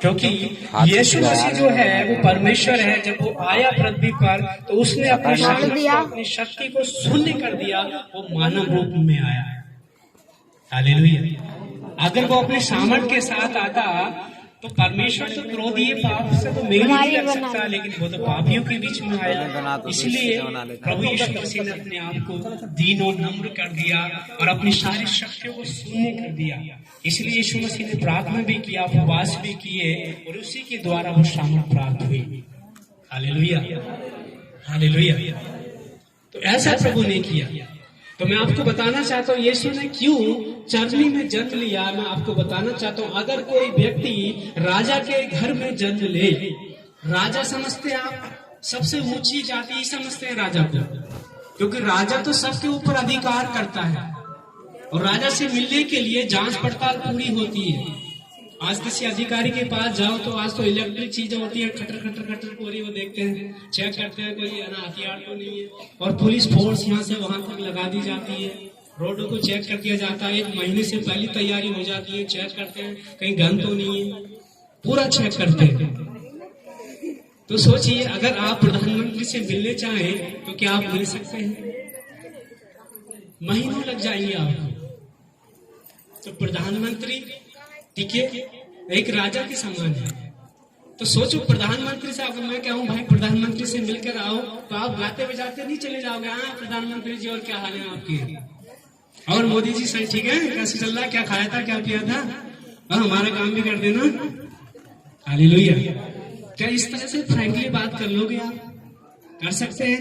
क्योंकि यीशु मसीह जो है वो परमेश्वर है। जब वो आया पृथ्वी पर तो उसने अपनी शक्ति को शून्य कर दिया, वो मानव रूप में आया। हालेलुया। अगर वो अपने सामर्थ के साथ आता तो परमेश्वर तो क्रोधी है, पाप से तो मेल नहीं लग सकता, लेकिन वो तो पापियों के बीच में आया। इसलिए प्रभु यीशु मसीह ने अपने आप को दीन और नम्र कर दिया और अपनी सारी शक्तियों को शून्य कर दिया। इसलिए यीशु मसीह ने प्रार्थना भी किया, उपवास भी किए और उसी के द्वारा वो सामर्थ प्राप्त हुई। Hallelujah, hallelujah. तो ऐसा प्रभु ने किया। तो मैं आपको बताना चाहता हूँ यीशु ने क्यों चरनी में जन्म लिया। मैं आपको बताना चाहता हूँ, अगर कोई व्यक्ति राजा के घर में जन्म ले, राजा समझते हैं आप, सबसे ऊंची जाति ही समझते हैं राजा को, क्योंकि राजा तो सबके ऊपर अधिकार करता है और राजा से मिलने के लिए जांच पड़ताल पूरी होती है। आज किसी अधिकारी के पास जाओ तो आज तो इलेक्ट्रिक चीजें होती है, खटर खटर खटर हो रही, वो देखते हैं, चेक करते हैं कोई हथियार तो नहीं है, और पुलिस फोर्स यहाँ से वहां तक लगा दी जाती है। रोडों को चेक कर दिया जाता है, 1 महीने से पहले तैयारी हो जाती है, चेक करते हैं कहीं गन तो नहीं है, पूरा चेक करते हैं। तो सोचिए, अगर आप प्रधानमंत्री से मिलने चाहें तो क्या आप मिल सकते हैं? महीनों लग जाएंगे आपको। तो प्रधानमंत्री ठीक है, एक राजा के समान है। तो सोचो, प्रधानमंत्री से अगर मैं कहूँ भाई प्रधानमंत्री से मिलकर आओ, तो आप गाते बजाते नहीं चले जाओगे, हाँ प्रधानमंत्री जी और क्या हाल है आपके, और मोदी जी सही ठीक है, कैसे चल रहा है, क्या खाया था, क्या पिया था, और हमारा काम भी कर देना। हालेलुया। क्या इस तरह से फ्रैंकली बात कर लोगे आप? कर सकते हैं?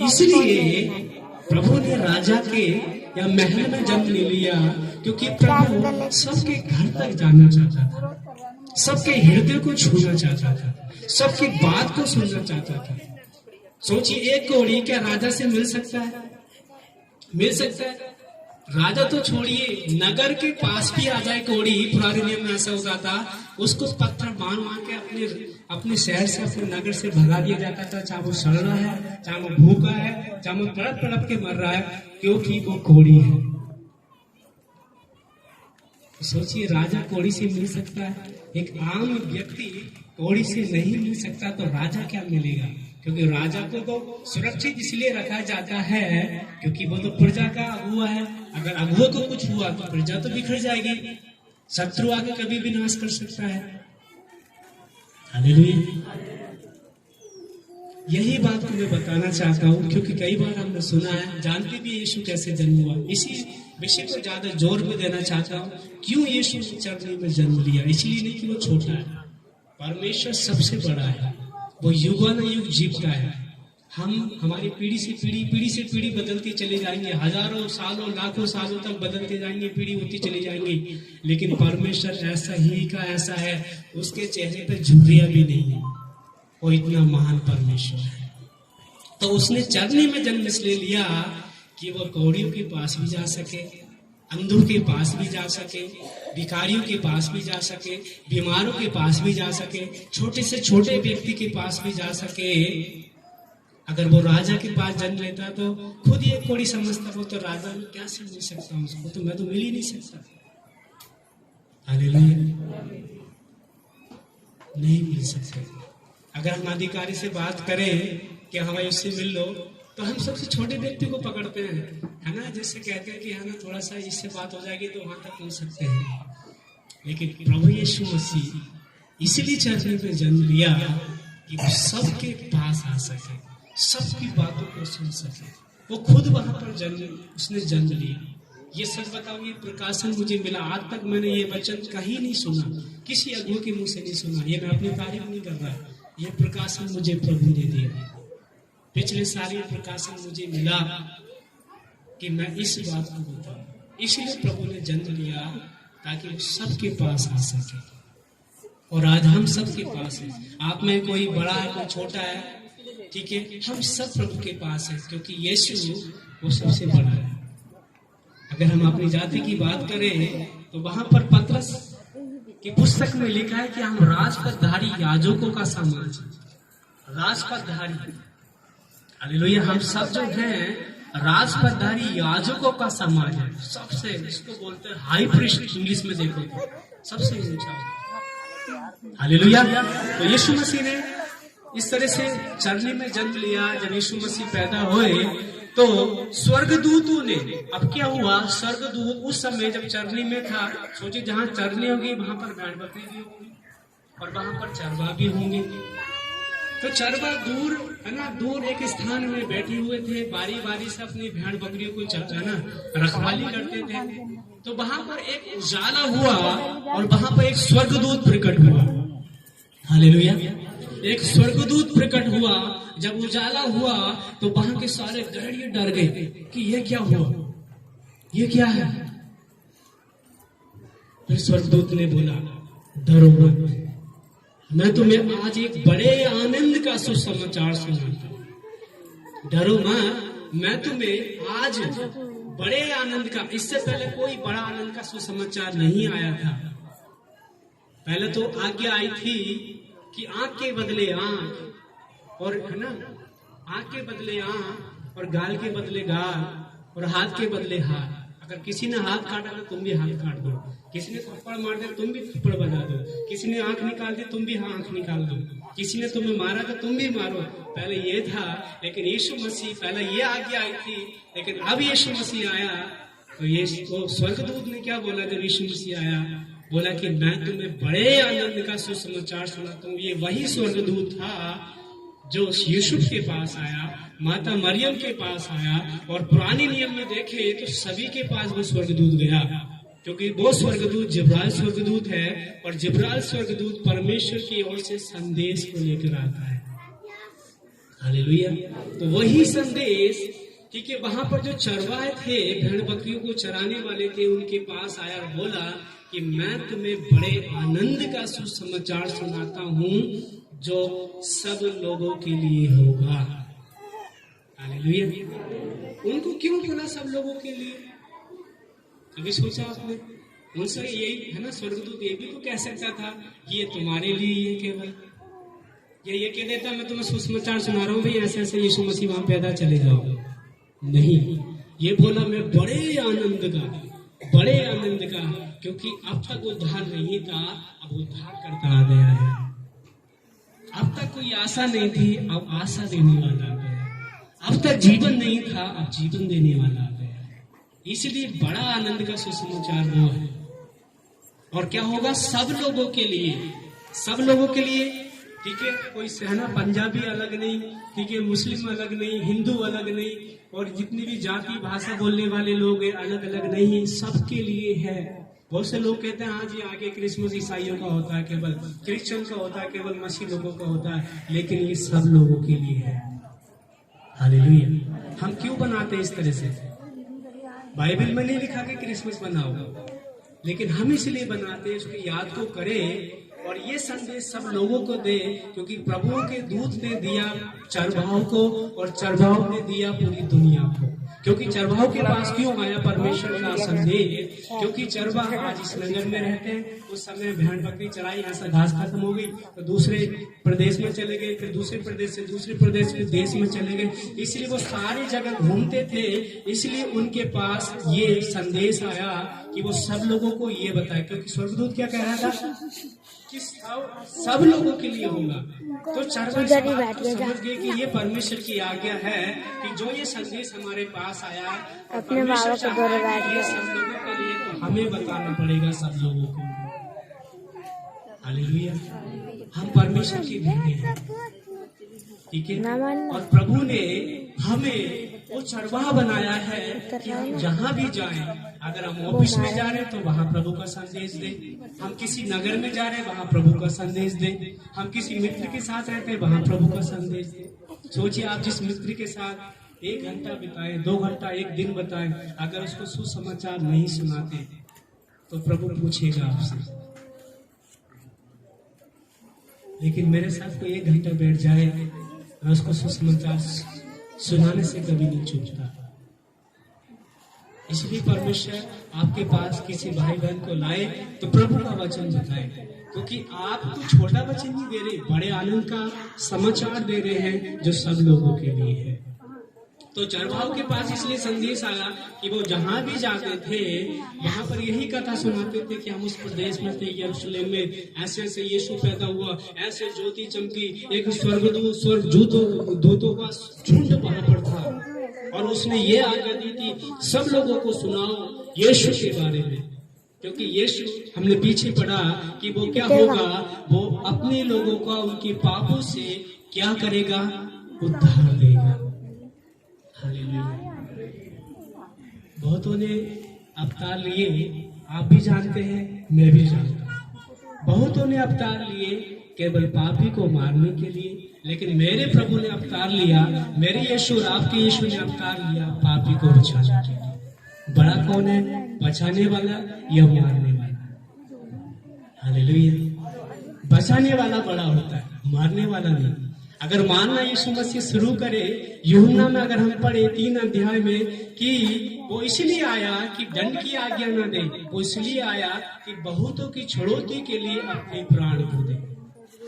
इसलिए प्रभु ने राजा के या महल में जन्म ले लिया, क्योंकि प्रभु सबके घर तक जाना चाहता था, सबके हृदय को छूना चाहता था, सबकी बात को सुनना चाहता था। सोचिए, एक कोढ़ी क्या राजा से मिल सकता है? मिल सकता है? राजा तो छोड़िए, नगर के पास भी आ जाए कोढ़ी, पुराने नियम में ऐसा होता था, उसको पत्थर मार के अपने शहर से, अपने नगर से भगा दिया जाता था, चाहे वो सड़ रहा है, चाहे वो भूखा है, चाहे वो तड़प तड़प के मर रहा है, क्योंकि वो कोढ़ी है। तो सोचिए, राजा कोढ़ी से मिल सकता है, एक आम व्यक्ति कोढ़ी से नहीं मिल सकता, तो राजा क्या मिलेगा? क्योंकि राजा को तो सुरक्षित इसलिए रखा जाता है क्योंकि वो तो प्रजा का अगुआ है। अगर अगुआ को कुछ हुआ तो प्रजा तो बिखर जाएगी, शत्रु आके कभी भी नाश कर सकता है। हालेलुया। यही बात को मैं बताना चाहता हूँ, क्योंकि कई बार हमने सुना है, जानते भी यीशु कैसे जन्म हुआ। इसी विषय को ज्यादा जोर में देना चाहता हूँ, क्यों यीशु ने चरनी में जन्म लिया। इसलिए नहीं कि वो छोटा है, परमेश्वर सबसे बड़ा है, वो युगानुयुग जीवता है। हम हमारी पीढ़ी से पीढ़ी बदलती चले जाएंगे, हजारों सालों लाखों सालों तक बदलते जाएंगे, पीढ़ी होती चली जाएंगी, लेकिन परमेश्वर ऐसा ही का ऐसा है, उसके चेहरे पर झुर्रियां भी नहीं है, वो इतना महान परमेश्वर है। तो उसने चरनी में जन्म इसलिए लिया कि वो कौड़ियों के पास भी जा सके, अंधों के पास भी जा सके, भिखारियों के पास भी जा सके, बीमारों के पास भी जा सके, छोटे से छोटे व्यक्ति के पास भी जा सके। अगर वो राजा के पास जन्म लेता तो खुद ही एक कोड़ी समझता, वो तो राजा में क्या समझ सकता हूँ उसको, तो मैं तो मिल ही नहीं सकता। हालेलुया। नहीं मिल सकते। अगर हम अधिकारी से बात करें कि हमें उससे मिल लो, तो हम सबसे छोटे व्यक्ति को पकड़ते हैं, है ना, जिससे कहते हैं कि है ना थोड़ा सा इससे बात हो जाएगी तो वहां तक पहुंच सकते हैं। लेकिन प्रभु यीशु मसीह इसलिए चरनी में जन्म लिया कि वो सबके पास आ सके, सबकी बातों को सुन सके। वो खुद वहां पर उसने जन्म लिया। ये सच बताऊं, ये प्रकाशन मुझे मिला, आज तक मैंने ये वचन कहीं नहीं सुना, किसी अगुए के मुंह से नहीं सुना। ये मैं अपनी तारीफ नहीं कर रहा, ये प्रकाशन मुझे प्रभु ने दिया। पिछले साल ये प्रकाशन मुझे मिला कि मैं इस बात को बताऊं। इसलिए प्रभु ने जन्म लिया ताकि वो सबके पास आ सके, और आज हम सबके पास है। आप में कोई बड़ा है, कोई छोटा है, ठीक है, हम सब प्रभु के पास है, क्योंकि यीशु वो सबसे बड़ा है। अगर हम अपनी जाति की बात करें तो वहां पर पतरस की पुस्तक में लिखा है कि हम राजपदधारी याजकों का समाज है। राजपदधारी, हालेलुया, हम सब जो हैं राजपदधारी याजकों का समाज है। सबसे, इसको बोलते हैं हाई प्रीस्ट, इंग्लिश में देखो तो सबसे ऊंचा। हालेलुया। तो यीशु मसीह ने इस तरह से चरनी में जन्म लिया। जब यीशु मसीह पैदा हुए तो स्वर्गदूतों ने, अब क्या हुआ, स्वर्गदूत उस समय जब चरनी में था, सोचिए जहां चरनी होगी वहां पर भेड़ बकरी भी होगी और वहां पर चरवा भी होंगे। तो चरवा दूर है ना, दूर एक स्थान में बैठे हुए थे, बारी बारी से अपनी भेड़ बकरियों को है ना रखवाली करते थे। तो वहां पर एक उजाला हुआ और वहां पर एक स्वर्गदूत प्रकट हुआ। हालेलुया। एक स्वर्गदूत प्रकट हुआ। जब उजाला हुआ तो वहां के सारे भेड़िए डर गए कि ये क्या हुआ, ये क्या है। फिर स्वर्गदूत ने बोला, डरो मत, मैं तुम्हें आज एक बड़े आनंद का सुसमाचार सुनाता हूं। डरो मत, मैं तुम्हें आज बड़े आनंद का, इससे पहले कोई बड़ा आनंद का सुसमाचार नहीं आया था। पहले तो आज्ञा आई थी कि आंख के बदले आंख, और है ना, आंख के बदले आंख और गाल के बदले गाल और हाथ के बदले हाथ। अगर किसी ने हाथ काटा तो तुम भी हाथ काट दो, किसी ने थप्पड़ मार दिया तुम भी थप्पड़ बजा दो, किसी ने आंख निकाल दी तुम भी आंख निकाल दो, किसी ने तुम्हें मारा तो तुम भी मारो। पहले ये था, लेकिन यीशु मसीह, पहले ये आज्ञा आई थी, लेकिन अब यीशु मसीह आया तो ये स्वर्गदूत ने क्या बोला जब यीशु मसीह आया, बोला कि मैं तुम्हें बड़े आनंद का सुसमाचार सुनाता हूँ। ये वही स्वर्गदूत था जो यूसुफ के पास आया, माता मरियम के पास आया, और पुराने नियम में देखे तो सभी के पास वो स्वर्गदूत गया, क्योंकि वो स्वर्गदूत जिब्राइल स्वर्गदूत है, और जिब्राइल स्वर्गदूत परमेश्वर की ओर से संदेश को लेकर आता है। हालेलुया। तो वही संदेश, क्योंकि वहां पर जो चरवाहे थे, भेड़ बकरियों को चराने वाले थे, उनके पास आया और बोला कि मैं तुम्हें बड़े आनंद का सुसमाचार सुनाता हूं जो सब लोगों के लिए होगा। हालेलुया। उनको क्यों बोला सब लोगों के लिए? कभी सोचा आपने? उनसे यही है ना, स्वर्गदूत ये भी तो कह सकता था कि ये तुम्हारे लिए, ये केवल ये कह देता मैं तुम्हें सुसमाचार सुना रहा हूँ भाई, ऐसे ऐसे यीशु मसीह वहां पैदा चले जाओ। नहीं, ये बोला मैं बड़े आनंद का, क्योंकि अब तक उद्धार नहीं था, अब उद्धार करता आ गया है। अब तक कोई आशा नहीं थी, अब आशा देने वाला आ गया। अब तक जीवन नहीं था, अब जीवन देने वाला आ गया। इसलिए बड़ा आनंद का सुसमाचार वो है। और क्या होगा? सब लोगों के लिए, सब लोगों के लिए। ठीक है, कोई सहना पंजाबी अलग नहीं, ठीक है, मुस्लिम अलग नहीं, हिंदू अलग नहीं, और जितनी भी जाति भाषा बोलने वाले लोग हैं अलग अलग नहीं, सबके लिए है। बहुत से लोग कहते हैं हाँ जी आगे क्रिसमस ईसाइयों का होता है, केवल क्रिश्चियन का होता है, केवल मसीह लोगों का होता है, लेकिन ये सब लोगों के लिए है। हालेलुया। हम क्यों बनाते हैं इस तरह से? बाइबल में नहीं लिखा कि क्रिसमस बनाओ, लेकिन हम इसलिए बनाते हैं उसकी याद को करें और ये संदेश सब लोगों को दे, क्योंकि प्रभु के दूत ने दिया चरवाहों को और चरवाहों ने दिया पूरी दुनिया को। क्योंकि चरवाहों के पास क्यों आया परमेश्वर का संदेश? क्योंकि चरवाहा आज इस नगर में रहते हैं, उस समय भेड़ बकरी चराई, यहाँ से घास खत्म हो गई तो दूसरे प्रदेश में चले गए, फिर दूसरे प्रदेश से दूसरे प्रदेश में देश में चले गए, इसलिए वो सारी जगह घूमते थे। इसलिए उनके पास ये संदेश आया कि वो सब लोगों को ये बताए, क्योंकि स्वर्गदूत क्या कह रहा था कि सब लोगों के लिए होगा। तो चरवाहे समझ गए कि ये परमेश्वर की आज्ञा है कि जो ये संदेश हमारे पास आया है अपने बाबा को दौरे बैठ गए सब लोगों के लिए, तो हमें बताना पड़ेगा सब लोगों को। हालेलुया। हम परमेश्वर की भेंटे हैं, ठीक है, और प्रभु ने हमें वो चरवाहा बनाया है कि हम जहाँ भी जाएं, अगर हम ऑफिस में जा रहे हैं तो वहाँ प्रभु का संदेश दें, हम किसी नगर में जा रहे हैं वहाँ प्रभु का संदेश दें, हम किसी मित्र के साथ रहते हैं वहाँ प्रभु का संदेश दें। सोचिए आप जिस मित्र के साथ 1 घंटा बिताएं, 2 घंटा, 1 दिन बताएं, अगर उसको सुसमाचार नहीं सुनाते तो प्रभु पूछेगा आपसे। लेकिन मेरे साथ कोई 1 घंटा बैठ जाए, मैं उसको सुसमाचार सुनाने से कभी नहीं चूकता। इसलिए परमेश्वर आपके पास किसी भाई बहन को लाए तो प्रभु का वचन बताए, क्योंकि आप तो छोटा वचन नहीं दे रहे, बड़े आनंद का समाचार दे रहे हैं जो सब लोगों के लिए है। तो चरवाहों के पास इसलिए संदेश आया कि वो जहां भी जाते थे वहां पर यही कथा सुनाते थे कि हम उस प्रदेश में थे, यरूशलेम में ऐसे ऐसे यीशु पैदा हुआ, ऐसे ज्योति चमकी, एक स्वर्गदूतों का झुंड वहां पर था और उसने ये आज्ञा दी थी सब लोगों को सुनाओ यीशु के बारे में, क्योंकि यीशु हमने पीछे पढ़ा कि वो क्या होगा, वो अपने लोगों का उनके पापों से क्या करेगा, उद्धार देगा। हालेलुया। बहुतों ने अवतार लिए, आप भी जानते हैं, मैं भी जानता हूं। बहुतों ने अवतार लिए केवल पापी को मारने के लिए, लेकिन मेरे प्रभु ने अवतार लिया, मेरे यीशु और आपके यीशु ने अवतार लिया पापी को बचाने के लिए। बड़ा कौन है, बचाने वाला या मारने वाला? हालेलुया। बचाने वाला बड़ा होता है, मारने वाला नहीं। अगर मानना यीशु मसीह शुरू करे, यूहन्ना में अगर हम पढ़े 3 अध्याय में कि वो इसलिए आया कि दंड की आज्ञा न दे, वो इसलिए आया कि बहुतों की छुड़ौती के लिए अपने प्राण को दे।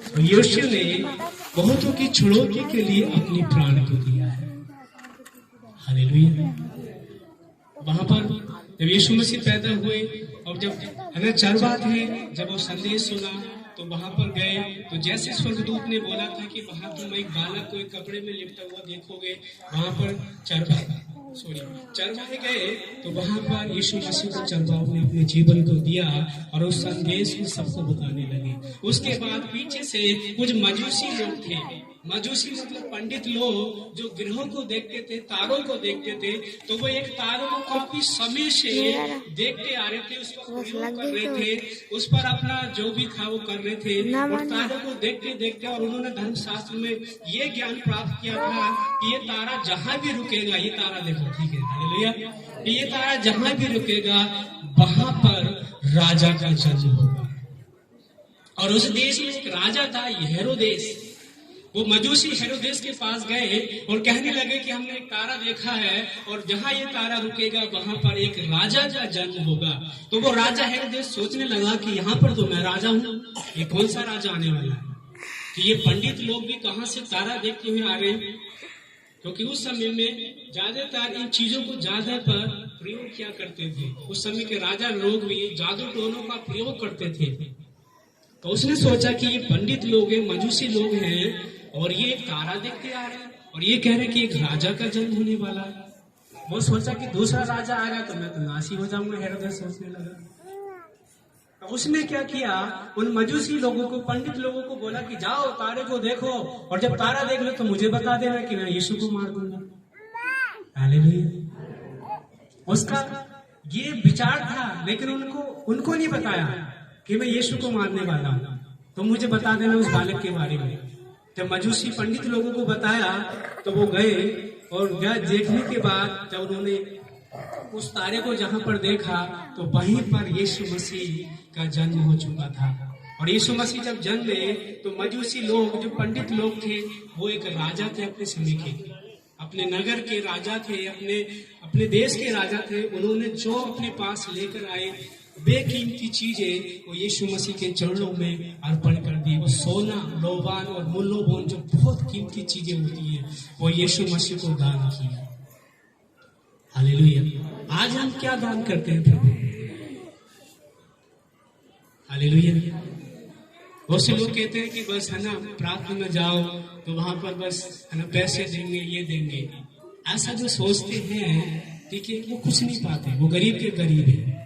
तो यीशु ने बहुतों की छुड़ौती के लिए अपने प्राण को दिया है। हालेलुया। वहां पर जब यीशु मसीह पैदा हुए और जब है ना चरवाह थे, जब वो संदेश सुना तो वहां पर गए, तो जैसे स्वर्गदूत ने बोला था कि वहां तुम एक बालक को एक कपड़े में लिपटा हुआ देखोगे, वहां पर चरवाहे गए, तो वहां पर यीशु मसीह को चरवाहों ने अपने जीवन को दिया और उस संदेश को सबको बताने लगे। उसके बाद पीछे से कुछ मजूसी लोग थे, मजूसी मतलब पंडित लोग, जो ग्रहों को देखते थे, तारों को देखते थे, तो वो एक तारों को काफी समय से देखते आ रहे थे, उसको प्रयोग कर रहे थे, उस पर अपना जो भी था वो कर रहे थे, और तारों को देखते देखते और उन्होंने धर्मशास्त्र में ये ज्ञान प्राप्त किया था कि ये तारा जहां भी रुकेगा, ये तारा देखो, ठीक है, हालेलुया, ये तारा जहां भी रुकेगा वहां पर राजा का जन्म होगा। और उस देश में एक राजा था, हेरोदेस। वो मजूसी हेरोदेस के पास गए और कहने लगे कि हमने एक तारा देखा है और जहां ये तारा रुकेगा वहां पर एक राजा का जन्म होगा। तो वो राजा हेरोदेस सोचने लगा कि यहाँ पर तो मैं राजा हूँ, ये कौन सा राजा आने वाला है? तो ये पंडित लोग भी कहां से तारा देखते हुए आ रहे हैं, क्योंकि उस समय में ज्यादातर इन चीजों को ज्यादा पर प्रयोग किया करते थे। उस समय के राजा लोग भी जादू टोनों का प्रयोग करते थे। तो उसने सोचा कि ये पंडित लोग हैं, मजूसी लोग हैं, और ये एक तारा देखते आ रहे हैं और ये कह रहे कि एक राजा का जन्म होने वाला है। वो सोचा कि दूसरा राजा आएगा तो मैं तो नासी हो जाऊंगा, हेरोदेस सोचने लगा। तो उसने क्या किया, उन मजूसी लोगों को, पंडित लोगों को बोला कि जाओ तारे को देखो और जब तारा देख लो तो मुझे बता देना कि मैं यीशु को मार दूंगा। हालेलुया। उसका ये विचार था, लेकिन उनको नहीं बताया कि मैं यीशु को मारने वाला हूं, तो मुझे बता देना उस बालक के बारे में। जब मजूसी पंडित लोगों को बताया तो वो गए और देखने के बाद जब उन्होंने उस तारे को जहां पर देखा तो वहीं पर यीशु मसीह का जन्म हो चुका था। और यीशु मसीह जब जन्म ले तो मजूसी लोग, जो पंडित लोग थे, वो एक राजा थे अपने समय के, अपने नगर के राजा थे, अपने देश के राजा थे। उन्होंने जो अपने पास लेकर आए बेकीमती चीजें वो यीशु मसीह के चरणों में अर्पण कर दी। वो सोना, लोबान और मूल्यवान जो बहुत कीमती चीजें होती है वो यीशु मसीह को दान किया। हालेलुया। आज हम क्या दान करते हैं प्रभु? हालेलुया। बहुत से लोग कहते हैं कि बस है ना प्रार्थना में जाओ तो वहां पर बस है ना पैसे देंगे, ये देंगे। ऐसा जो सोचते हैं, ठीक है, वो कुछ नहीं पाते, वो गरीब के गरीब है।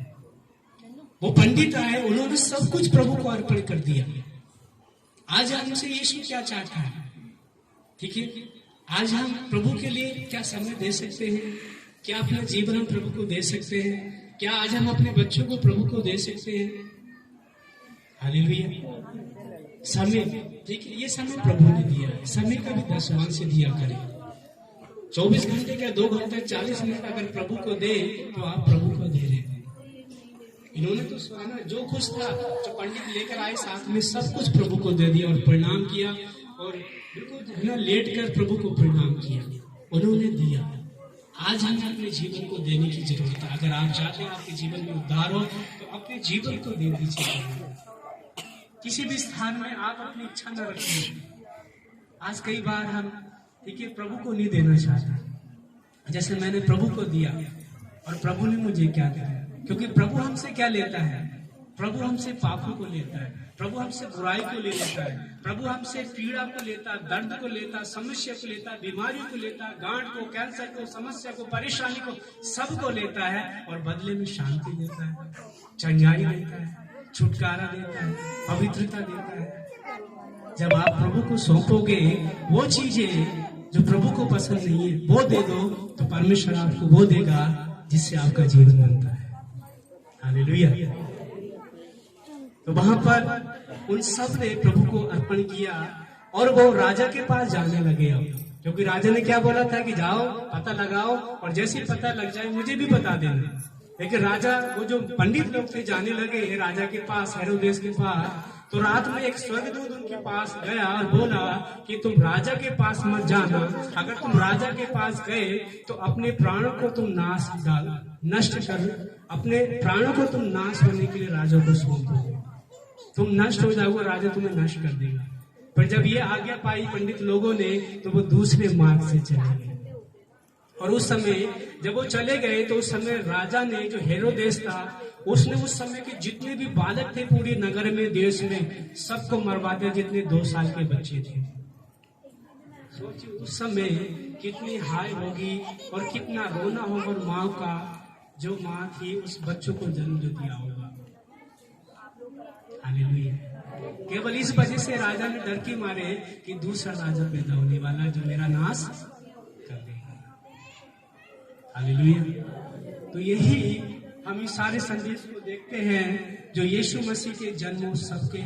वो पंडित आए, उन्होंने सब कुछ प्रभु को अर्पण कर दिया। आज हमसे यीशु क्या चाहता है? ठीक है, आज हम प्रभु के लिए क्या समय दे सकते हैं? क्या अपना जीवन हम प्रभु को दे सकते हैं? क्या आज हम अपने बच्चों को प्रभु को दे सकते हैं? हालेलुया। समय, ठीक है, ये समय प्रभु ने दिया है। समय का भी दशवां से दिया करें। 24 घंटे का 2 घंटे 40 मिनट अगर प्रभु को दे तो आप प्रभु को दे रहे हैं। इन्होंने तो सुना, जो कुछ था, जो पंडित लेकर आए साथ में, सब कुछ प्रभु को दे दिया और प्रणाम किया और बिल्कुल लेट कर प्रभु को प्रणाम किया। उन्होंने दिया। आज हमें अपने जीवन को देने की जरूरत है। अगर आप चाहते हैं आपके जीवन में उद्धार हो तो अपने जीवन को दे दीजिए। किसी भी स्थान में आप अपनी इच्छा न रखें। आज कई बार हम, ठीक है, प्रभु को नहीं देना चाहते, जैसे मैंने प्रभु को दिया और प्रभु ने मुझे क्या दिया, क्योंकि प्रभु हमसे क्या लेता है, प्रभु हमसे पापों को लेता है, प्रभु हमसे बुराई को ले लेता है, प्रभु हमसे पीड़ा को लेता, दर्द को लेता, समस्या को लेता, बीमारी को लेता, गांठ को, कैंसर को, समस्या को, परेशानी को, सब को लेता है और बदले में शांति देता है, चंगाई देता है, छुटकारा देता है, पवित्रता देता है। जब आप प्रभु को सौंपोगे वो चीजें जो प्रभु को पसंद नहीं है वो दे दो, तो परमेश्वर आपको वो देगा जिससे आपका जीवन बनता है। हालेलुया। तो वहां पर उन सब ने प्रभु को अर्पण किया और वो राजा के पास जाने लगे। अब क्योंकि राजा ने क्या बोला था कि जाओ पता लगाओ और जैसे पता लग जाए मुझे भी बता देना। लेकिन राजा, वो जो पंडित लोग थे, जाने लगे राजा के पास, हेरोदेस के पास। तो रात में एक स्वर्गदूत उनके पास गया और बोला कि तुम राजा के पास मत जाना, अगर तुम राजा के पास गए तो अपने प्राणों को तुम नष्ट कर, अपने प्राणों को तुम नाश होने के लिए राजा को सौंप दो, तुम नष्ट हो जाओगे, राजा तुम्हें नष्ट कर देगा। पर जब ये आज्ञा पाई पंडित लोगों ने तो वो दूसरे मार्ग से चले गए। और उस समय जब वो चले गए तो उस समय राजा ने, जो हेरोदेस था, उसने उस समय के जितने भी बालक थे पूरे नगर में, देश में, सबको मरवा दिया जितने 2 साल के बच्चे थे। सोचिए उस समय कितनी हाय होगी और कितना रोना होगा माँ का, जो माँ थी उस बच्चों को जन्म जो दिया होगा। हालेलुया। केवल इस वजह से राजा ने डर के मारे कि दूसरा राजा पैदा होने वाला जो मेरा नाश कर देगा। हालेलुया। तो यही हम इस सारे संदेश को देखते हैं जो यीशु मसीह के जन्मोत्सव के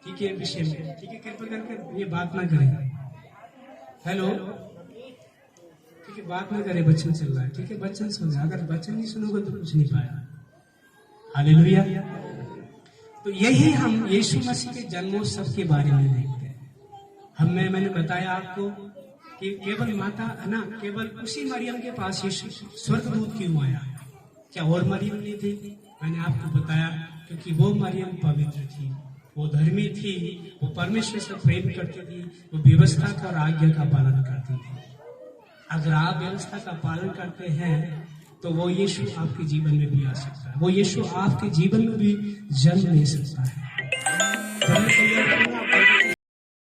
ठीक है विषय में। ठीक है, कृपया करके ये बात ना करें। हेलो, ठीक है, बात ना करें, बच्चन चल रहा है। ठीक है, बच्चन सुन रहे, अगर बच्चन नहीं सुनोगे तो कुछ नहीं पाया। हालेलुया। तो यही हम यीशु मसीह के जन्मोत्सव के बारे में देखते हैं। मैंने बताया आपको कि केवल माता है ना, केवल उसी मरियम के पास यीशु स्वर्गदूत क्यों आया, क्या और मरियम नहीं थी? मैंने आपको बताया क्योंकि वो मरियम पवित्र थी, वो धर्मी थी, वो परमेश्वर से प्रेम करती थी, वो व्यवस्था का और आज्ञा का पालन करती थी। अगर आप व्यवस्था का पालन करते हैं तो वो यीशु आपके जीवन में भी आ सकता है, वो यीशु आपके जीवन में भी जन्म ले सकता है।